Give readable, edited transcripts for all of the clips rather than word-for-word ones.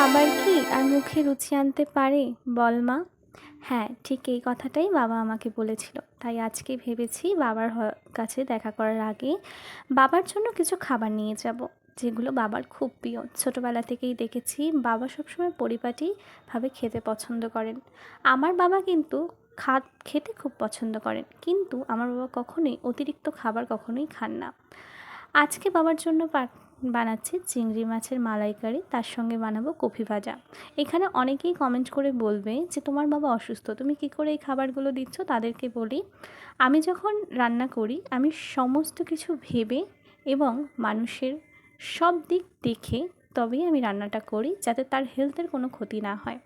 খাবার কি আর মুখে রুচি আনতে পারে বল মা? হ্যাঁ, ঠিক এই কথাটাই বাবা আমাকে বলেছিল। তাই আজকে ভেবেছি বাবার কাছে দেখা করার আগে বাবার জন্য কিছু খাবার নিয়ে যাব, যেগুলো বাবার খুব প্রিয়। ছোটবেলা থেকেই দেখেছি বাবা সবসময় পরিপাটিভাবে খেতে পছন্দ করেন। আমার বাবা কিন্তু খেতে খুব পছন্দ করেন, কিন্তু আমার বাবা কখনোই অতিরিক্ত খাবার কখনোই খান না। আজকে বাবার জন্য বানাচ্ছি চিংড়ি মাছের মালাইকারি, তার সঙ্গে বানাবো কফি ভাজা। এখানে অনেকেই কমেন্ট করে বলবে যে তোমার বাবা অসুস্থ, তুমি কি করে এই খাবারগুলো দিচ্ছ? তাদেরকে বলি, আমি যখন রান্না করি আমি সমস্ত কিছু ভেবে এবং মানুষের সব দিক দেখে তবেই আমি রান্নাটা করি, যাতে তার হেলথের কোনো ক্ষতি না হয়।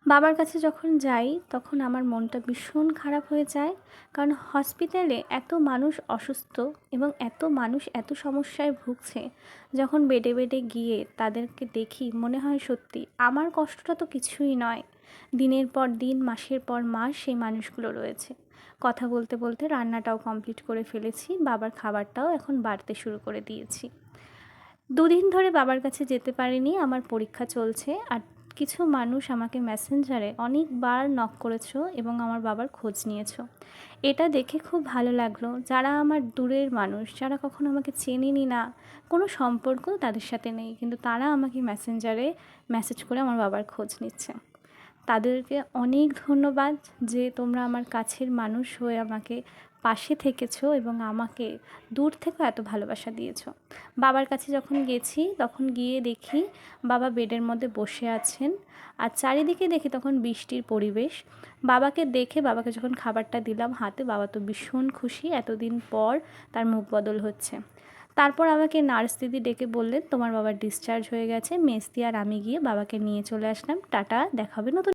বাবার কাছে যখন যাই তখন আমার মনটা ভীষণ খারাপ হয়ে যায়, কারণ হসপিটালে এত মানুষ অসুস্থ এবং এত মানুষ এত সমস্যায় ভুগছে। যখন বেডে বেডে গিয়ে তাদেরকে দেখি মনে হয় সত্যি আমার কষ্টটা তো কিছুই নয়। দিনের পর দিন, মাসের পর মাস সেই মানুষগুলো রয়েছে। কথা বলতে বলতে রান্নাটাও কমপ্লিট করে ফেলেছি, বাবার খাবারটাও এখন বাড়তে শুরু করে দিয়েছি। দুদিন ধরে বাবার কাছে যেতে পারিনি, আমার পরীক্ষা চলছে। আর কিছু মানুষ আমাকে মেসেঞ্জারে অনেকবার নক করেছো এবং আমার বাবার খোঁজ নিয়েছো। এটা দেখে খুব ভালো লাগলো। যারা আমার দূরের মানুষ, যারা কখনো আমাকে চেনেনি না, কোনো সম্পর্ক তাদের সাথে নেই, কিন্তু তারা আমাকে মেসেঞ্জারে মেসেজ করে আমার বাবার খোঁজ নিচ্ছে। তাদেরকে অনেক ধন্যবাদ যে তোমরা আমার কাছের মানুষ হয়ে আমাকে পাশে থেকেছো এবং আমাকে দূর থেকেও এত ভালোবাসা দিয়েছো। বাবার কাছে যখন গেছি তখন গিয়ে দেখি বাবা বেডের মধ্যে বসে আছেন, আর চারিদিকে দেখি তখন বৃষ্টির পরিবেশ। বাবাকে দেখে বাবাকে যখন খাবারটা দিলাম হাতে, বাবা তো ভীষণ খুশি, এতদিন পর তার মুখ বদল হচ্ছে। তারপর আমাকে নার্স দিদি ডেকে বললেন তোমার বাবার ডিসচার্জ হয়ে গেছে। মেসদি আর আমি গিয়ে বাবাকে নিয়ে চলে আসলাম। টাটা, দেখা হবে নতুন